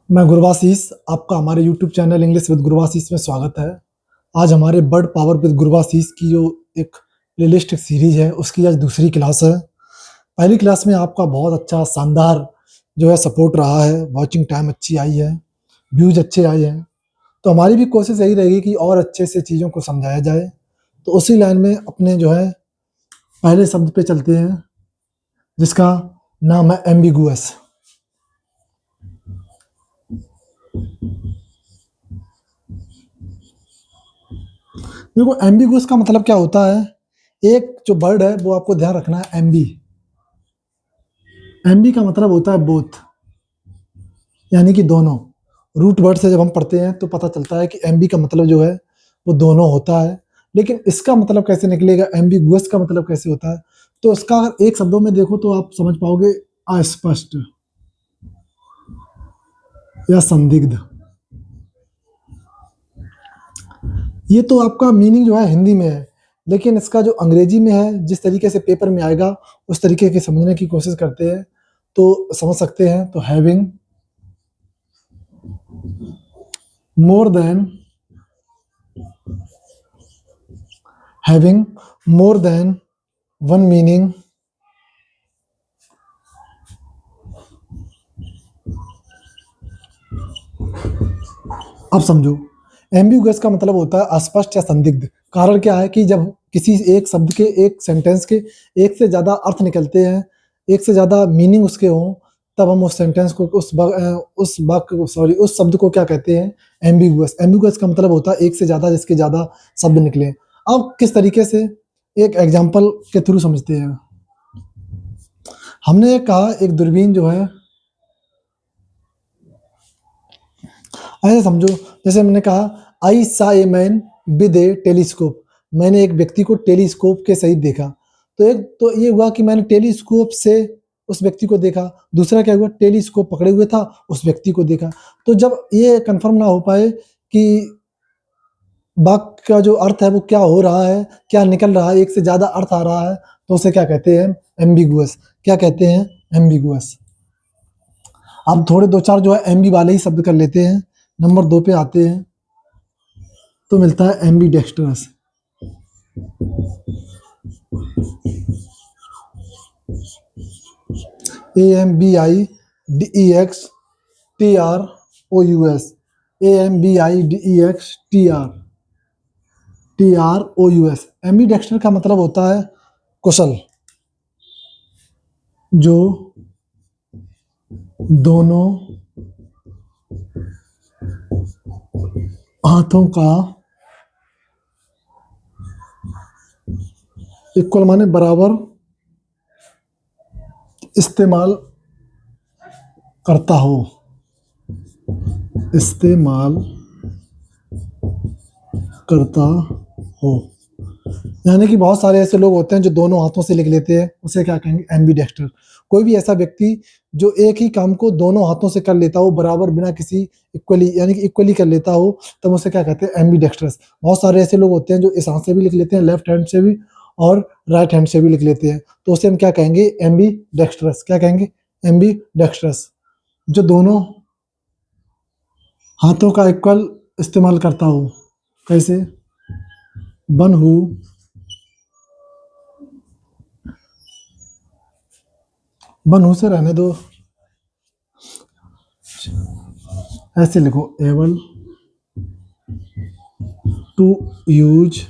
मैं गुरवाशीष, आपका हमारे यूट्यूब चैनल इंग्लिश विद गुरवाशीष में स्वागत है। आज हमारे वर्ड पावर विद गुरवाशीष की जो एक प्लेलिस्ट सीरीज है, उसकी आज दूसरी क्लास है। पहली क्लास में आपका बहुत अच्छा शानदार जो है सपोर्ट रहा है, वॉचिंग टाइम अच्छी आई है, व्यूज अच्छे आए हैं। तो हमारी भी कोशिश यही रहेगी कि और अच्छे से चीज़ों को समझाया जाए। तो उसी लाइन में अपने जो है पहले शब्द पे चलते हैं, जिसका नाम है एम्बिगुअस। देखो, एम्बिगुअस का मतलब क्या होता है। एक जो वर्ड है वो आपको ध्यान रखना है, एम्बी। एम्बी का मतलब होता है बोथ, यानी कि दोनों। रूट वर्ड से जब हम पढ़ते हैं तो पता चलता है कि एम्बी का मतलब जो है वो दोनों होता है। लेकिन इसका मतलब कैसे निकलेगा, एम्बिगुअस का मतलब कैसे होता है, तो इसका अगर एक शब्दों में देखो तो आप समझ पाओगे, अस्पष्ट या संदिग्ध। ये तो आपका मीनिंग जो है हिंदी में है, लेकिन इसका जो अंग्रेजी में है, जिस तरीके से पेपर में आएगा उस तरीके के समझने की कोशिश करते हैं तो समझ सकते हैं। तो having more than, one meaning, अब समझो। एम्बिगुअस का मतलब होता है अस्पष्ट या संदिग्ध। कारण क्या है कि जब किसी एक शब्द के, एक सेंटेंस के एक से ज्यादा अर्थ निकलते हैं, एक से ज्यादा मीनिंग उसके हों, तब हम उस सेंटेंस को, उस वाक्य, सॉरी, उस शब्द को क्या कहते हैं, एम्बिगुअस। एम्बिगुअस का मतलब होता है एक से ज्यादा, जिसके ज्यादा शब्द निकले। अब किस तरीके से, एक एग्जाम्पल के थ्रू समझते हैं। हमने कहा एक दूरबीन जो है, ऐसे समझो, जैसे मैंने कहा आई सा a man with A telescope. मैंने एक व्यक्ति को टेलीस्कोप के सहित देखा। तो एक तो ये हुआ कि मैंने टेलीस्कोप से उस व्यक्ति को देखा। दूसरा क्या हुआ, टेलीस्कोप पकड़े हुए था, उस व्यक्ति को देखा। तो जब ये कंफर्म ना हो पाए कि वाक्य का जो अर्थ है वो क्या हो रहा है, क्या निकल रहा है, एक से ज्यादा अर्थ आ रहा है, तो उसे क्या कहते हैं, एम्बिगुअस। क्या कहते हैं, एम्बिगुअस। अब थोड़े दो चार जो है एमबी वाले ही शब्द कर लेते हैं। नंबर 2 पे आते हैं तो मिलता है Aamby dextrous. AMBIDEXTROUS, AMBIDEXTROUS। Aamby Dexter का मतलब होता है कुशल, जो दोनों हाथों का इक्वल माने बराबर इस्तेमाल करता हो, इस्तेमाल करता हो। यानी कि बहुत सारे ऐसे लोग होते हैं जो दोनों हाथों से लिख लेते हैं, उसे क्या कहेंगे, एम्बीडेक्स्टर। कोई भी ऐसा व्यक्ति जो एक ही काम को दोनों हाथों से कर लेता हो बराबर, बिना किसी इक्वली, यानी कि इक्वली कर लेता हो, तब उसे क्या कहते हैं, एम्बीडेक्स्ट्रस। बहुत सारे ऐसे लोग होते हैं जो इस हाथ से भी लिख लेते हैं, लेफ्ट हैंड से भी, और राइट हैंड से भी लिख लेते हैं, तो उसे हम क्या कहेंगे, एम्बीडेक्स्ट्रस। क्या कहेंगे, एम्बीडेक्स्ट्रस। जो दोनों हाथों का इक्वल इस्तेमाल करता हो। कैसे, वन हु, वन हु से रहने दो, ऐसे लिखो, able to use,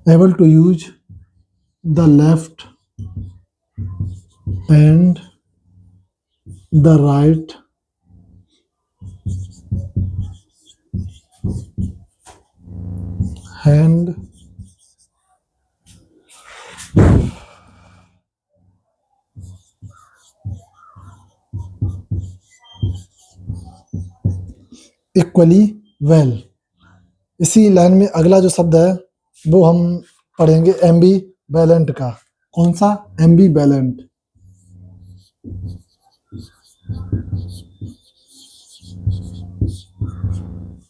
able to use the left and the right hand equally well. इसी लाइन में अगला जो शब्द है वो हम पढ़ेंगे, एम्बी बैलेंट का। कौन सा, एम्बी बैलेंट।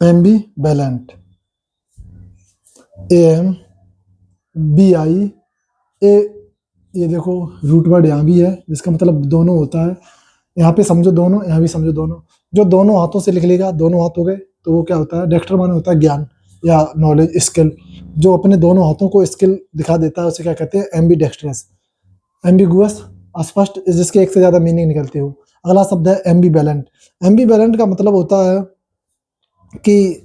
एम्बी बैलेंट, AMBI, ए, ये देखो रूट वर्ड यहाँ भी है, जिसका मतलब दोनों होता है। यहाँ पे समझो दोनों, यहाँ भी समझो दोनों। जो दोनों हाथों से लिख लेगा, दोनों हाथ हो गए, तो वो क्या होता है, डेक्स्टर माने होता है ज्ञान या नॉलेज, स्किल। जो अपने दोनों हाथों को स्किल दिखा देता है उसे क्या कहते हैं, एम्बी डेक्स्ट्रस। एम्बिगुअस, अस्पष्ट, जिसके एक से ज्यादा मीनिंग निकलते हो। अगला शब्द है एम्बीवैलेंट। एम्बीवैलेंट का मतलब होता है कि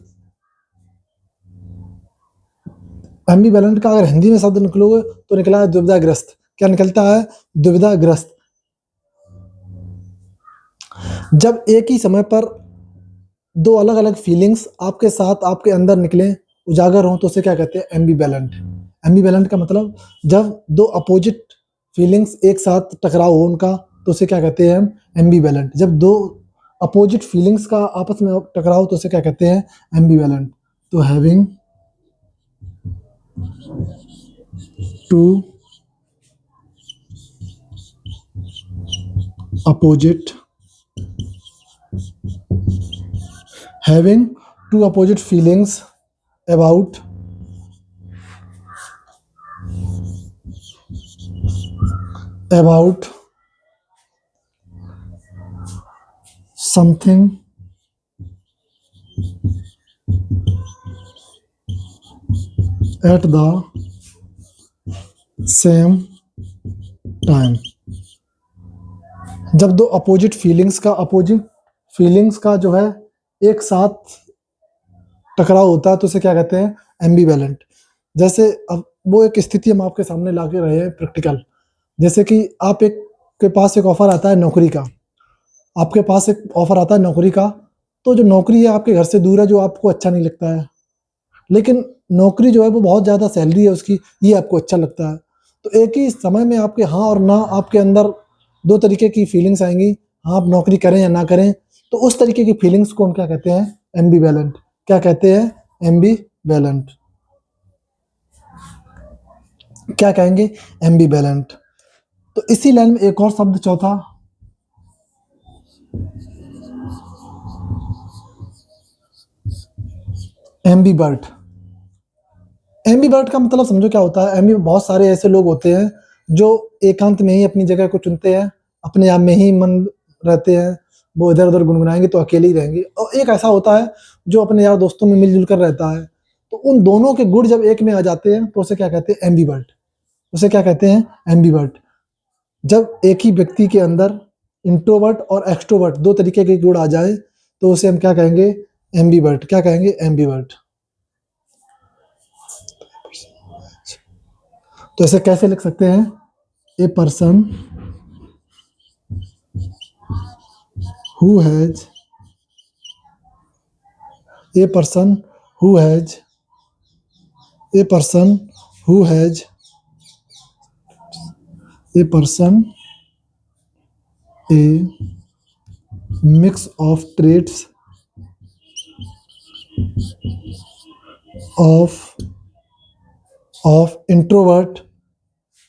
एम्बीवैलेंट का अगर हिंदी में शब्द निकलोगे तो निकला है दुविधाग्रस्त। क्या निकलता है, दुविधाग्रस्त। जब एक ही समय पर दो अलग अलग फीलिंग्स आपके साथ आपके अंदर निकले, उजागर हो, तो उसे क्या कहते हैं, एम्बीवैलेंट। एम्बीवैलेंट का मतलब जब दो अपोजिट फीलिंग्स एक साथ टकराव हो उनका, तो उसे क्या कहते हैं, एम्बीवैलेंट। जब दो अपोजिट फीलिंग्स का आपस में टकराव, तो उसे क्या कहते हैं, एम्बीवैलेंट। तो having two opposite having two opposite feelings about something at the same time। जब दो अपोजिट फीलिंग्स का जो है एक साथ टकराव होता है, तो उसे क्या कहते हैं, एम्बीवैलेंट। जैसे अब वो एक स्थिति हम आपके सामने ला के रहे हैं प्रैक्टिकल। जैसे कि आप एक के पास एक ऑफर आता है नौकरी का, आपके पास एक ऑफर आता है नौकरी का, तो जो नौकरी है आपके घर से दूर है, जो आपको अच्छा नहीं लगता है, लेकिन नौकरी जो है वो बहुत ज़्यादा सैलरी है उसकी, ये आपको अच्छा लगता है। तो एक ही समय में आपके हाँ और ना, आपके अंदर दो तरीके की फीलिंग्स आएंगी, हाँ आप नौकरी करें या ना करें। तो उस तरीके की फीलिंग्स को हम क्या कहते हैं, एम्बीवैलेंट। क्या कहते हैं, एम्बीवैलेंट। क्या कहेंगे, एम्बीवैलेंट। तो इसी लाइन में एक और शब्द चौथा, एम्बीबर्ट। एम्बीबर्ट का मतलब समझो क्या होता है। एम्बी बहुत सारे ऐसे लोग होते हैं जो एकांत में ही अपनी जगह को चुनते हैं, अपने आप में ही मन रहते हैं, वो इधर उधर गुनगुनाएंगे तो अकेले ही रहेंगे। और एक ऐसा होता है जो अपने यार दोस्तों में मिलजुल कर रहता है। तो उन दोनों के गुण जब एक में आ जाते हैं, तो उसे क्या कहते हैं, एम्बीबर्ट। उसे क्या कहते हैं, एम्बीबर्ट। जब एक ही व्यक्ति के अंदर इंट्रोवर्ट और एक्सट्रोवर्ट दो तरीके के गुण आ जाए, तो उसे हम क्या कहेंगे, एम्बीबर्ट। क्या कहेंगे, एम्बीबर्ट। तो इसे कैसे लिख सकते हैं, a person who has a person who has a person who has a person A mix of traits of introvert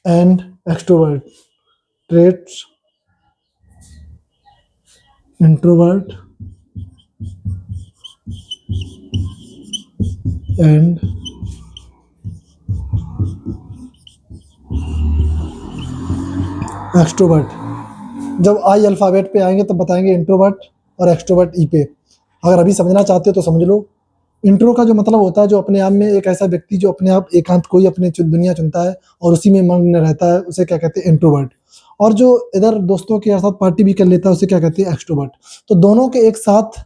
and extrovert traits, introvert and extrovert। जब आई अल्फाबेट पे आएंगे तब बताएंगे इंट्रोवर्ट और एक्सट्रोवर्ट ई पे। अगर अभी समझना चाहते हो तो समझ लो। इंट्रो का जो मतलब होता है, जो अपने आप में एक ऐसा व्यक्ति जो अपने आप एकांत कोई अपनी दुनिया चुनता है और उसी में मग्न रहता है, उसे क्या कहते हैं, इंट्रोवर्ट। और जो इधर दोस्तों के साथ पार्टी भी कर लेता है, उसे क्या कहते हैं, एक्सट्रोवर्ट। तो दोनों के एक साथ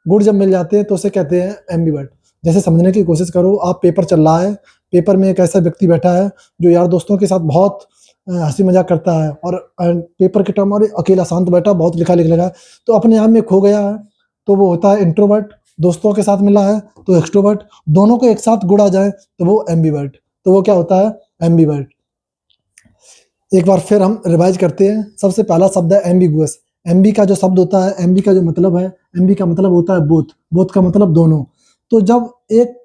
गुण जब मिल जाते हैं तो उसे कहते हैं एम्बीवर्ट। जैसे समझने की कोशिश करो, आप पेपर चल रहा है, पेपर में एक ऐसा व्यक्ति बैठा है जो यार दोस्तों के साथ बहुत हंसी मजाक करता है, और पेपर के टाइम और अकेला शांत बैठा बहुत लिख लगा, तो अपने आप में खो गया है, तो वो होता है इंट्रोवर्ट। दोस्तों के साथ मिला है तो एक्सट्रोवर्ट। दोनों को एक साथ गुण आ जाए तो वो एम्बीवर्ट। तो वो क्या होता है, एम्बीवर्ट। एक बार फिर हम रिवाइज करते हैं। सबसे पहला शब्द है एम्बिगुअस। एम्बी का जो शब्द होता है, एम्बी का जो मतलब है, एम्बी का मतलब होता है बोथ। बोथ का मतलब दोनों। तो जब एक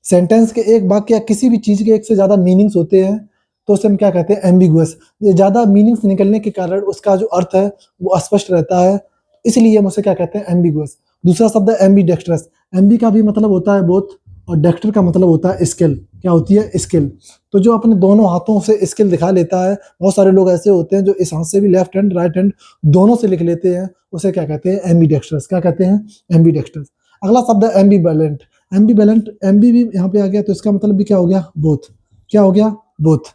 सेंटेंस के एक वाक्य या किसी भी चीज के एक से ज्यादा मीनिंग्स होते हैं, तो उसे हम क्या कहते हैं, एम्बिगुअस। ये ज्यादा मीनिंग्स निकलने के कारण उसका जो अर्थ है वो अस्पष्ट रहता है, इसलिए हम उसे क्या कहते हैं, एम्बिगुअस। दूसरा शब्द है एम्बीडेक्स्ट्रस। एम्बी का भी मतलब होता है बोथ, और डेक्टर का मतलब होता है स्किल। क्या होती है? स्किल। तो जो अपने दोनों हाथों से स्किल दिखा लेता है, बहुत सारे लोग ऐसे होते हैं जो इस हाथ से भी लेफ्ट हैंड राइट हैंड दोनों से लिख लेते हैं, उसे क्या कहते हैं? एम्बीडेक्स्ट्रस। क्या कहते हैं? एम्बीडेक्स्ट्रस। अगला शब्द है एम्बीवेलेंट। एम्बीवेलेंट, एम्बी भी यहाँ पे आ गया तो इसका मतलब भी क्या हो गया? बोथ। क्या हो गया? बोथ।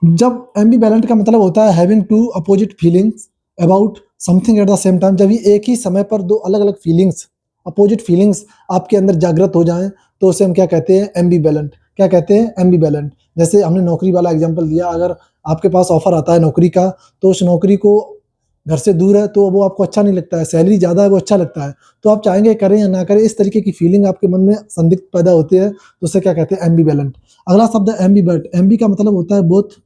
जब एम्बीवेलेंट का मतलब होता है having two opposite feelings about something at the same time, जब ये एक ही समय पर दो अलग अलग फीलिंग्स, अपोजिट फीलिंग्स आपके अंदर जागृत हो जाएं तो उसे हम क्या कहते हैं? एम्बीवेलेंट। क्या कहते हैं? एम्बीवेलेंट। जैसे हमने नौकरी वाला एग्जांपल दिया, अगर आपके पास ऑफर आता है नौकरी का, तो उस नौकरी को घर से दूर है तो वो आपको अच्छा नहीं लगता है, सैलरी ज़्यादा है वो अच्छा लगता है, तो आप चाहेंगे करें या ना करें, इस तरीके की फीलिंग आपके मन में संदिग्ध पैदा होती है, तो उसे क्या कहते हैं? एम्बीवेलेंट। अगला शब्द है एम्बीवर्ट। एम्बी का मतलब होता है बोथ।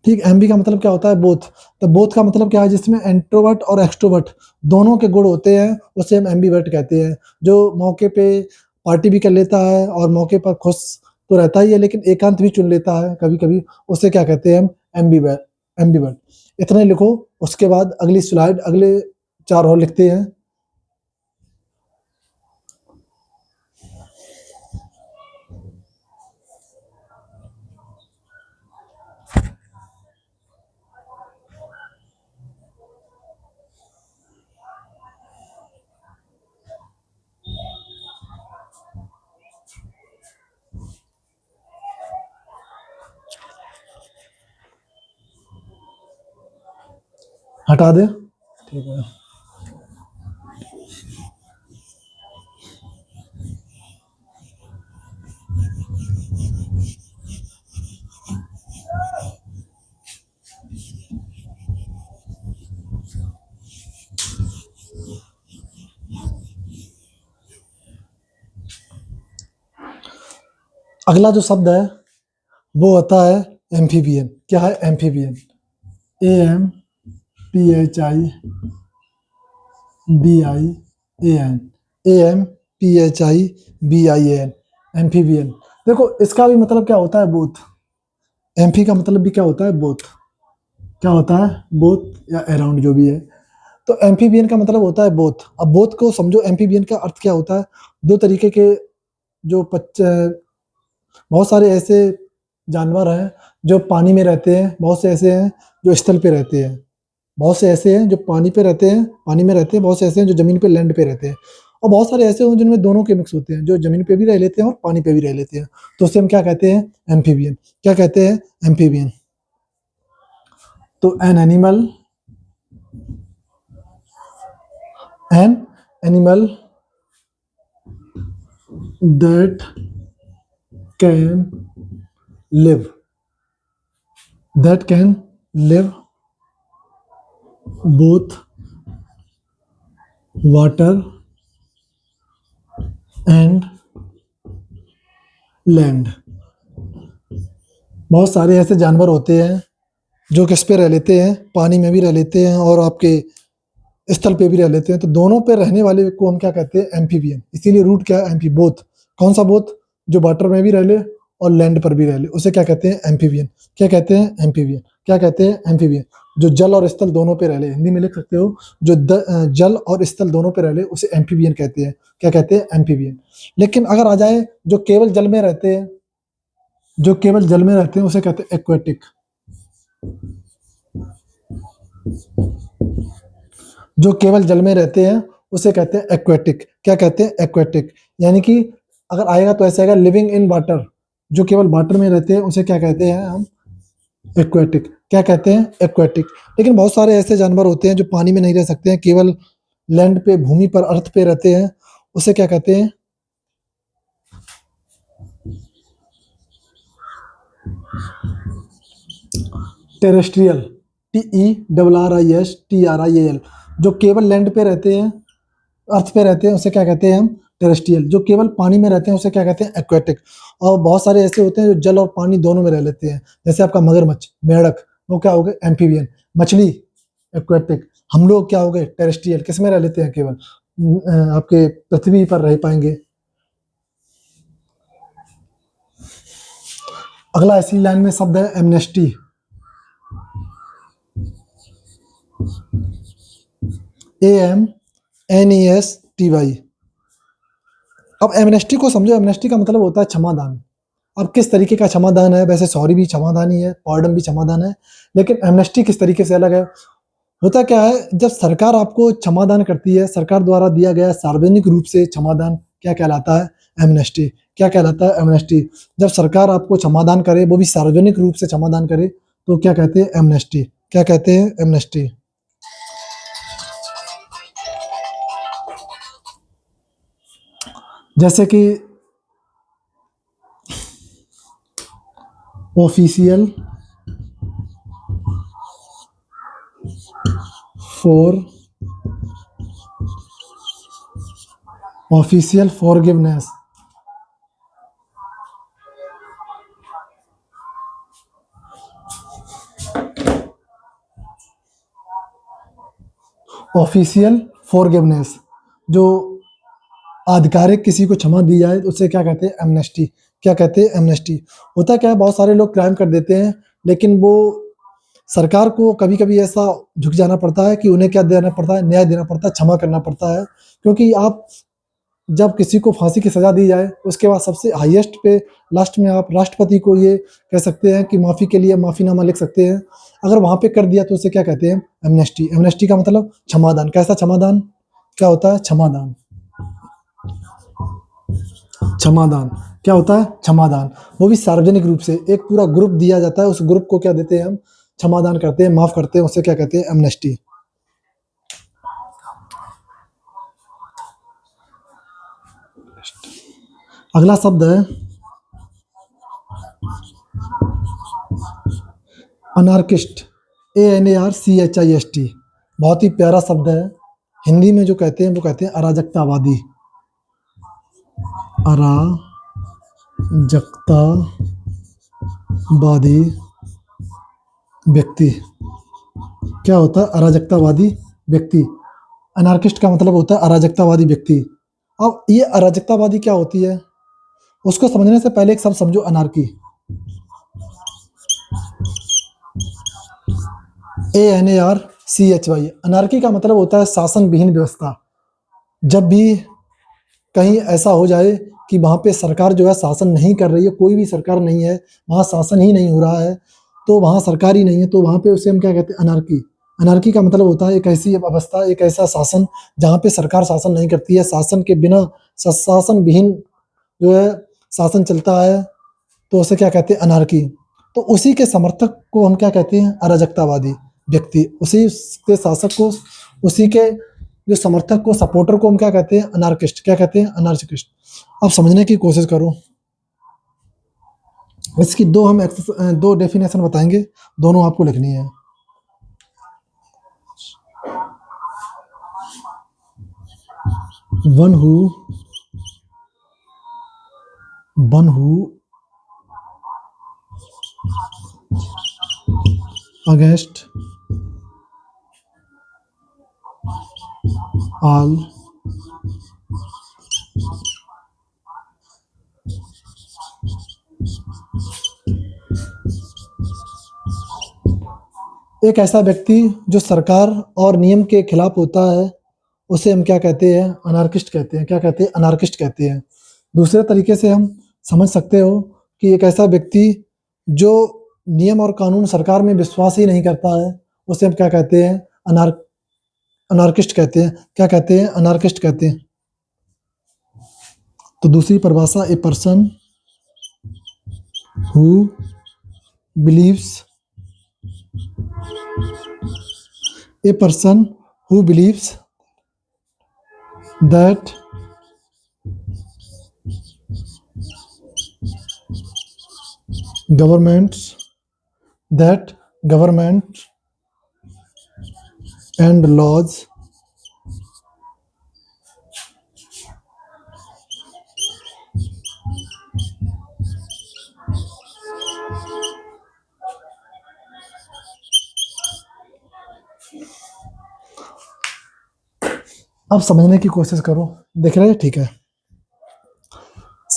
ठीक, एमबी का मतलब क्या होता है? बोथ। तो बोथ का मतलब क्या है? जिसमें इंट्रोवर्ट और एक्सट्रोवर्ट दोनों के गुण होते हैं उसे हम एम्बीवर्ट कहते हैं। जो मौके पे पार्टी भी कर लेता है और मौके पर खुश तो रहता ही है लेकिन एकांत भी चुन लेता है कभी कभी, उसे क्या कहते हैं? हम एम्बीवर्ट। एम्बीवर्ट। इतना लिखो, उसके बाद अगली स्लाइड, अगले चार और लिखते हैं। हटा दे। ठीक है। अगला जो शब्द है वो होता है एम्फीबियन। क्या है? Amphibian. A M P H I B I A N. A M P H I B I A N. Amphibian. देखो इसका भी मतलब क्या होता है? बोथ। एम्फी का मतलब भी क्या होता है? बोथ। क्या होता है? बोथ या अराउंड जो भी है। तो एम्फीबियन का मतलब होता है बोथ। अब बोथ को समझो, एम्फीबियन का अर्थ क्या होता है? दो तरीके के जो बहुत सारे ऐसे जानवर हैं जो पानी में रहते हैं, बहुत से ऐसे हैं जो स्थल पे रहते हैं, बहुत से ऐसे हैं जो पानी पे रहते हैं, पानी में रहते हैं, बहुत से ऐसे हैं जो जमीन पे लैंड पे रहते हैं, और बहुत सारे ऐसे हैं जिनमें दोनों के मिक्स होते हैं, जो जमीन पे भी रह लेते हैं और पानी पे भी रह लेते हैं, तो उसे हम क्या कहते हैं? एम्फीबियन। क्या कहते हैं? एम्फीबियन। तो an animal that can live, that can live both water and land. बहुत सारे ऐसे जानवर होते हैं जो किस पे रह लेते हैं? पानी में भी रह लेते हैं और आपके स्थल पे भी रह लेते हैं, तो दोनों पे रहने वाले को हम क्या कहते हैं? एम्फीबियन। इसीलिए रूट क्या है? एम्फी। बोथ। कौन सा बोथ? जो वाटर में भी रह ले और लैंड पर भी रह ले, उसे क्या कहते हैं? एम्फीबियन। क्या कहते हैं? एम्फीबियन। क्या कहते हैं? एम्फीबियन। जो जल और स्थल दोनों पे रह ले, हिंदी में लिख सकते हो, जो जल और स्थल दोनों पे रह ले उसे एम्फीबियन कहते हैं। क्या कहते हैं? एम्फीबियन। लेकिन अगर आ जाए जो केवल जल में रहते हैं, जो केवल जल में रहते हैं उसे कहते हैं एक्वेटिक। जो केवल जल में रहते हैं उसे कहते हैं एक्वेटिक। क्या कहते हैं? एक्वेटिक। यानी कि अगर आएगा तो ऐसे आएगा लिविंग इन वाटर, जो केवल वाटर में रहते हैं उसे क्या कहते हैं हम? एक्वेटिक। क्या कहते हैं? एक्वेटिक। लेकिन बहुत सारे ऐसे जानवर होते हैं जो पानी में नहीं रह सकते हैं, केवल लैंड पे, भूमि पर, अर्थ पे रहते हैं, उसे क्या कहते हैं? Terrestrial. T E double R I S T R I A L. जो केवल लैंड पे रहते हैं, अर्थ पे रहते हैं, उसे क्या कहते हैं हम? टेरेस्ट्रियल। जो केवल पानी में रहते हैं उसे क्या कहते हैं? एक्वेटिक। और बहुत सारे ऐसे होते हैं जो जल और पानी दोनों में रह लेते हैं, जैसे आपका मगरमच्छ, मेंढक, वो क्या हो गए? एम्फीबियन। मछली एक्वेटिक। हम लोग क्या हो गए? टेरेस्ट्रियल। किस में रह लेते हैं? केवल आपके पृथ्वी पर रह पाएंगे। अगला इसी लाइन में शब्द है amnesty. A M N E S T Y. अब एमनेस्टी को समझो, एमनेस्टी का मतलब होता है क्षमादान। अब किस तरीके का क्षमादान है? वैसे सॉरी भी क्षमादान ही है, पार्डन भी क्षमादान है, लेकिन एमनेस्टी किस तरीके से अलग है? होता क्या है, जब सरकार आपको क्षमादान करती है, सरकार द्वारा दिया गया सार्वजनिक रूप से क्षमादान क्या कहलाता है? एमनेस्टी। क्या कहलाता है? एमनेस्टी। जब सरकार आपको क्षमादान करे, वो भी सार्वजनिक रूप से क्षमादान करे, तो क्या कहते हैं? एमनेस्टी। क्या कहते हैं? एमनेस्टी। जैसे कि official for official forgiveness, official forgiveness, जो आधिकारिक किसी को क्षमा दी जाए, उसे क्या कहते हैं? एमनेस्टी। क्या कहते हैं? एमनेस्टी। होता क्या है, बहुत सारे लोग क्राइम कर देते हैं, लेकिन वो सरकार को कभी-कभी ऐसा झुक जाना पड़ता है कि उन्हें क्या देना पड़ता है? न्याय देना पड़ता है, क्षमा करना पड़ता है। क्योंकि आप जब किसी को फांसी की सजा दी जाए, उसके बाद सबसे हाईएस्ट पे लास्ट में आप राष्ट्रपति को ये कह सकते हैं कि माफ़ी के लिए माफ़ीनामा लिख सकते हैं। अगर वहाँ पे कर दिया तो उसे क्या कहते हैं? एमनेस्टी। एमनेस्टी का मतलब क्षमादान। कैसा क्षमादान? क्या होता है? क्षमादान। क्षमादान क्या होता है? क्षमादान। वो भी सार्वजनिक रूप से, एक पूरा ग्रुप दिया जाता है, उस ग्रुप को क्या देते हैं हम? क्षमादान करते हैं, माफ करते हैं, उसे क्या कहते हैं? एमनेस्टी। अगला शब्द है अनार्किस्ट। ANARCHIST। बहुत ही प्यारा शब्द है। हिंदी में जो कहते हैं वो कहते हैं अराजकतावादी। अराजकतावादी व्यक्ति। क्या होता है? अराजकतावादी व्यक्ति। अनार्किस्ट का मतलब होता है अराजकतावादी व्यक्ति। अब ये अराजकतावादी क्या होती है, उसको समझने से पहले एक शब्द समझो, अनार्की। ANARCHY। अनार्की का मतलब होता है शासन विहीन व्यवस्था। जब भी कहीं ऐसा हो जाए कि वहाँ पे सरकार जो है शासन नहीं कर रही है, कोई भी सरकार नहीं है, वहाँ शासन ही नहीं हो रहा है, तो वहाँ सरकार ही नहीं है, तो वहाँ पे उसे हम क्या कहते हैं? अनार्की। अनार्की का मतलब होता है एक ऐसी अवस्था, एक ऐसा शासन जहाँ पे सरकार शासन नहीं करती है, शासन के बिना शासन विहीन जो है शासन चलता है, तो उसे क्या कहते हैं? अनार्की। तो उसी के समर्थक को हम क्या कहते हैं? अराजकतावादी व्यक्ति। उसी के शासक को, उसी के जो समर्थक को, सपोर्टर को हम क्या कहते हैं? अनार्किस्ट। क्या कहते हैं? अनार्किस्ट। अब समझने की कोशिश करो। इसकी दो डेफिनेशन बताएंगे, दोनों आपको लिखनी है। वन हु अगेंस्ट ऑल एक ऐसा व्यक्ति जो सरकार और नियम के खिलाफ होता है, उसे हम क्या कहते हैं? अनार्किस्ट कहते हैं। क्या कहते हैं? अनार्किस्ट कहते हैं। दूसरे तरीके से हम समझ सकते हो कि एक ऐसा व्यक्ति जो नियम और कानून, सरकार में विश्वास ही नहीं करता है, उसे हम क्या कहते हैं? अनार्किस्ट कहते हैं। क्या कहते हैं? अनार्किस्ट कहते हैं। तो दूसरी परिभाषा, a person who believes that government and laws अब समझने की कोशिश करो। देख रहे हैं? ठीक है।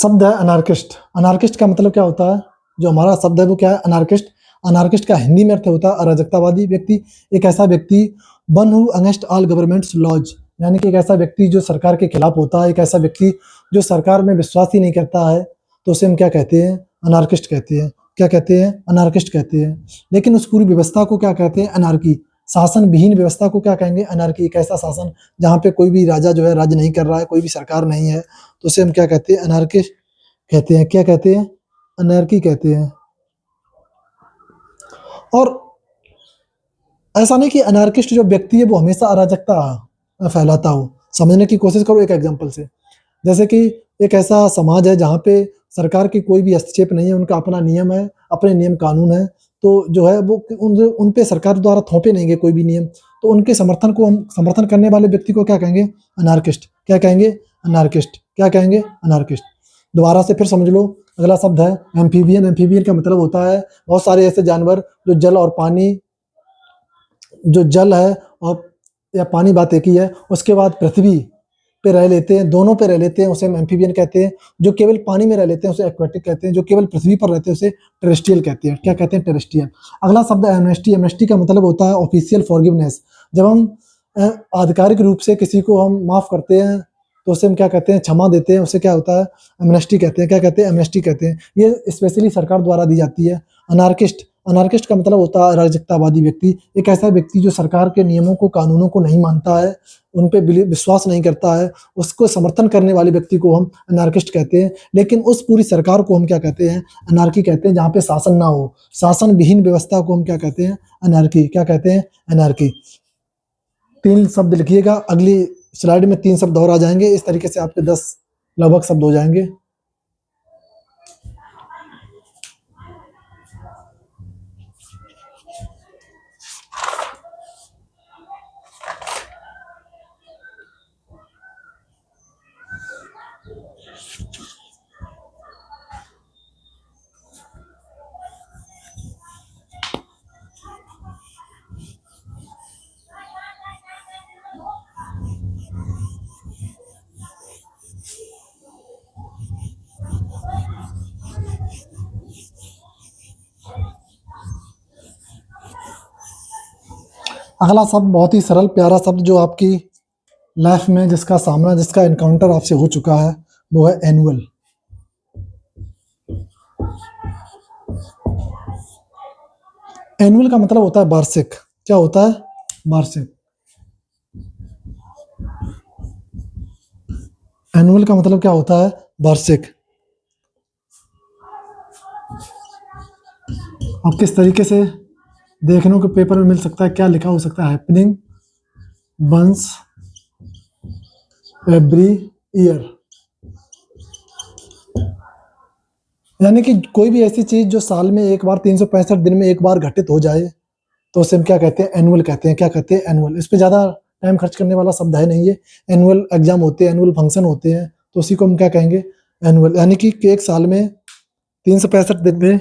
शब्द है अनार्किस्ट। अनार्किस्ट का मतलब क्या होता है? जो हमारा शब्द है वो क्या है? अनार्किस्ट। अनार्किस्ट का हिंदी में अर्थ होता है अराजकतावादी व्यक्ति। एक ऐसा व्यक्ति one who against all governments laws, यानी कि एक ऐसा व्यक्ति जो सरकार के खिलाफ होता है, एक ऐसा व्यक्ति जो सरकार में विश्वास ही नहीं करता है, तो उसे हम क्या कहते हैं? अनार्किस्ट कहते हैं। क्या कहते हैं? अनार्किस्ट कहते हैं। लेकिन उस पूरी व्यवस्था को क्या कहते हैं? अनार्की। शासन विहीन व्यवस्था को क्या कहेंगे? अनार्की। एक ऐसा शासन जहाँ पे कोई भी राजा जो है राज्य नहीं कर रहा है, कोई भी सरकार नहीं है, तो उसे हम क्या कहते हैं? अनार्किस्ट कहते हैं। क्या कहते हैं? अनार्की कहते हैं। और ऐसा नहीं कि अनार्किस्ट जो व्यक्ति है वो हमेशा अराजकता फैलाता हो। समझने की कोशिश करो एक एग्जांपल से। जैसे कि एक ऐसा समाज है जहाँ पे सरकार की कोई भी हस्तक्षेप नहीं है, उनका अपना नियम है, अपने नियम कानून है, तो जो है वो उन पे सरकार द्वारा थोपे नहीं गए कोई भी नियम, तो उनके समर्थन को हम समर्थन करने वाले व्यक्ति को क्या कहेंगे? अनार्किस्ट। क्या कहेंगे? अनार्किस्ट। क्या कहेंगे? अनार्किस्ट। दोबारा से फिर समझ लो, अगला शब्द है एम्फीबियन। एम्फीबियन का मतलब होता है बहुत सारे ऐसे जानवर जो जल और पानी, जो जल है और या पानी बात एक ही है, उसके बाद पृथ्वी पे रह लेते हैं, दोनों पे रह लेते हैं, उसे हम एम्फीबियन कहते हैं। जो केवल पानी में रह लेते हैं उसे एक्वेटिक कहते हैं, जो केवल पृथ्वी पर रहते हैं उसे टेरेस्ट्रियल कहते हैं। क्या कहते हैं? टेरेस्ट्रियल। अगला शब्द है एमनेस्टी। एमनेस्टी का मतलब होता है ऑफिशियल फॉरगिवनेस। जब हम आधिकारिक रूप से किसी को हम माफ करते हैं तो उसे हम क्या कहते हैं? क्षमा देते हैं, उसे क्या होता है? एमनेस्टी कहते हैं। क्या कहते हैं? एमनेस्टी कहते हैं। ये स्पेशली सरकार द्वारा दी जाती है। अनार्किस्ट। अनार्किस्ट का मतलब होता है अराजकतावादी व्यक्ति। एक ऐसा व्यक्ति जो सरकार के नियमों को, कानूनों को नहीं मानता है, उन पे विश्वास नहीं करता है, उसको समर्थन करने वाले व्यक्ति को हम अनार्किस्ट कहते हैं। लेकिन उस पूरी सरकार को हम क्या कहते हैं? अनार्की कहते हैं, जहाँ पे शासन ना हो, शासन विहीन व्यवस्था को हम क्या कहते हैं? अनार्की। क्या कहते हैं? अनार्की। 3 शब्द लिखिएगा, अगली स्लाइड में 3 शब्द और आ जाएंगे, इस तरीके से आपके 10 लगभग शब्द हो जाएंगे। अगला शब्द बहुत ही सरल प्यारा शब्द जो आपकी लाइफ में जिसका सामना, जिसका एनकाउंटर आपसे हो चुका है, वो है एनुअल। एनुअल का मतलब होता है वार्षिक। क्या होता है? वार्षिक। एनुअल का मतलब क्या होता है? वार्षिक। अब किस तरीके से देखने को पेपर में मिल सकता है, क्या लिखा हो सकता है? Happening once every year. यानी कि कोई भी ऐसी चीज जो साल में एक बार, 365 दिन में एक बार घटित हो जाए, तो उसे हम क्या कहते हैं? एनुअल कहते हैं। क्या कहते हैं? एनुअल। इस पे ज्यादा टाइम खर्च करने वाला शब्द है नहीं है। एनुअल एग्जाम होते हैं, एनुअल फंक्शन होते हैं, तो उसी को हम क्या कहेंगे? एनुअल। यानी कि एक साल में 365 दिन में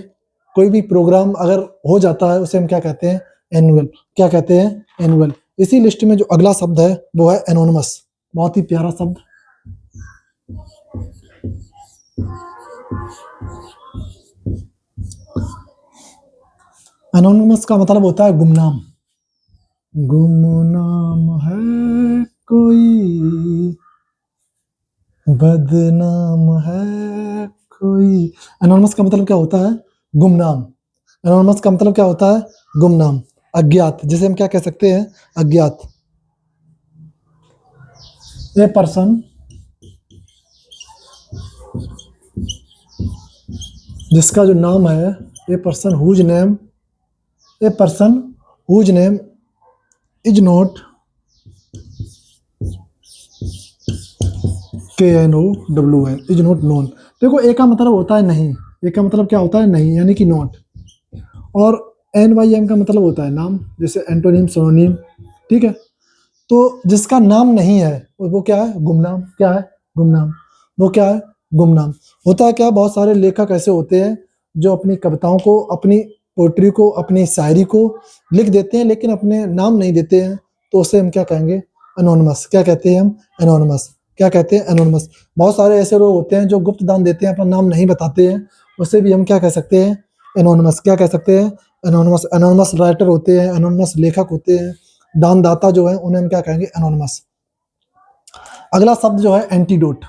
कोई भी प्रोग्राम अगर हो जाता है, उसे हम क्या कहते हैं? एनुअल। क्या कहते हैं? एनुअल। इसी लिस्ट में जो अगला शब्द है वो है एनोनिमस। बहुत ही प्यारा शब्द। एनोनिमस का मतलब होता है गुमनाम। गुमनाम है कोई, बदनाम है कोई। एनोनिमस का मतलब क्या होता है? गुमनाम। एनोनिमस का मतलब क्या होता है? गुमनाम। अज्ञात, जिसे हम क्या कह सकते हैं? अज्ञात। ए पर्सन जिसका जो नाम है, a person whose name, a person whose name is not KNOWN, is not known. देखो, ए का मतलब होता है नहीं। ए का मतलब क्या होता है? नहीं, यानी कि नॉट। और NYM का मतलब होता है नाम, जैसे एंटोनिम, सिनोनिम। ठीक है, तो जिसका नाम नहीं है वो क्या है? गुमनाम। क्या है? गुमनाम। वो क्या है? गुमनाम। होता है क्या, बहुत सारे लेखक ऐसे होते हैं जो अपनी कविताओं को, अपनी पोएट्री को, अपनी शायरी को लिख देते हैं, लेकिन अपने नाम नहीं देते हैं, तो उसे हम क्या कहेंगे? एनोनिमस। क्या कहते हैं हम? एनोनिमस। क्या कहते हैं? एनोनिमस। बहुत सारे ऐसे लोग होते हैं जो गुप्त दान देते हैं, अपना नाम नहीं बताते हैं, उसे भी हम क्या कह सकते हैं? एनोनिमस। क्या कह सकते हैं? एनोनिमस। एनोनिमस राइटर होते हैं, एनोनिमस लेखक होते हैं, दानदाता जो है उन्हें हम क्या कहेंगे? एनोनिमस। अगला शब्द जो है एंटीडोट।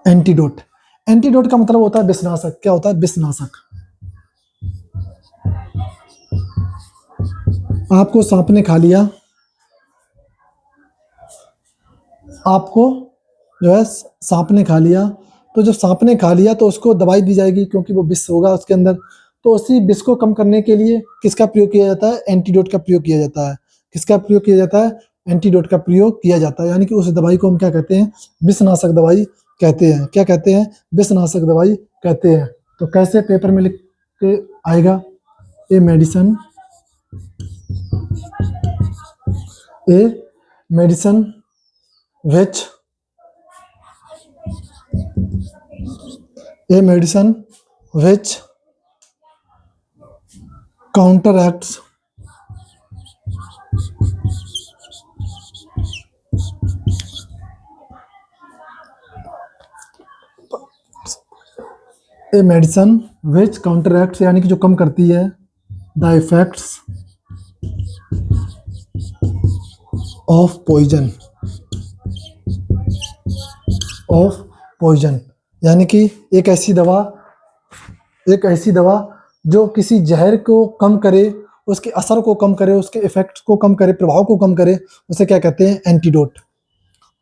एंटीडोट, एंटीडोट का मतलब होता है विषनाशक। क्या होता है? विषनाशक। आपको सांप ने खा लिया, आपको जो है सांप ने खा लिया, तो जब सांप ने खा लिया तो उसको दवाई दी जाएगी क्योंकि वो विष होगा उसके अंदर। तो उसी विष को कम करने के लिए किसका प्रयोग किया जाता है? एंटीडोट का प्रयोग किया जाता है। किसका प्रयोग किया जाता है? एंटीडोट का प्रयोग किया जाता है। यानी कि उस दवाई को हम क्या कहते हैं? विषनाशक दवाई कहते हैं। क्या कहते हैं? विषनाशक दवाई कहते हैं। तो कैसे पेपर में लिख के आएगा? A medicine, a medicine which a medicine which counteracts a medicine which counteracts यानी कि जो कम करती है the effects of poison, of poison यानी कि एक ऐसी दवा जो किसी जहर को कम करे, उसके असर को कम करे, उसके इफेक्ट्स को कम करे, प्रभाव को कम करे, उसे क्या कहते हैं? एंटीडोट।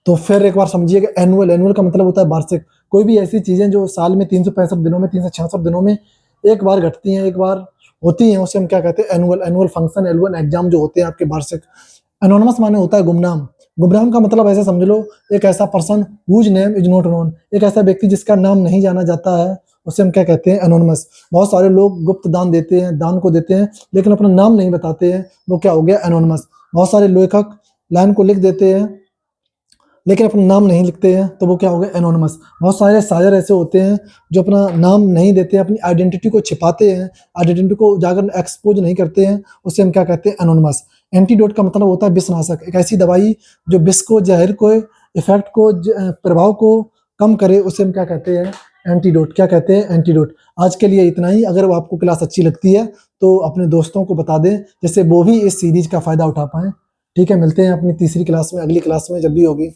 तो फिर एक बार समझिएगा, एनुअल, एनुअल का मतलब होता है वार्षिक। कोई भी ऐसी चीजें जो साल में 365 दिनों में, 366 दिनों में एक बार घटती हैं, एक बार होती हैं, उसे हम क्या कहते हैं? Annual. Annual function, annual exam जो होते हैं आपके वार्षिक। एनोनमस माने होता है गुमनाम। गुमनाम का मतलब ऐसे समझ लो, एक ऐसा person whose name is not known, एक ऐसा व्यक्ति जिसका नाम नहीं जाना जाता है, उसे हम क्या कहते हैं? एनोनमस। बहुत सारे लोग गुप्त दान देते हैं, दान को देते हैं, लेकिन अपना नाम नहीं बताते हैं, वो क्या हो गया? एनोनमस। बहुत सारे लेखक लाइन को लिख देते हैं लेकिन अपना नाम नहीं लिखते हैं, तो वो क्या हो गया? एनोनमस। बहुत सारे शायर ऐसे होते हैं जो अपना नाम नहीं देते हैं, अपनी आइडेंटिटी को छिपाते हैं, आइडेंटिटी को उजागर एक्सपोज नहीं करते हैं, उसे हम क्या कहते हैं? एनोनमस। एंटीडोट का मतलब होता है विषनाशक, एक ऐसी दवाई जो विष को, जहर को, इफेक्ट को, प्रभाव को कम करे, उसे हम क्या कहते हैं? एंटीडोट। क्या कहते हैं? एंटीडोट। आज के लिए इतना ही। अगर आपको क्लास अच्छी लगती है तो अपने दोस्तों को बता दें, जिससे वो भी इस सीरीज का फायदा उठा पाएं। ठीक है, मिलते हैं अपनी तीसरी क्लास में, अगली क्लास में जब भी होगी।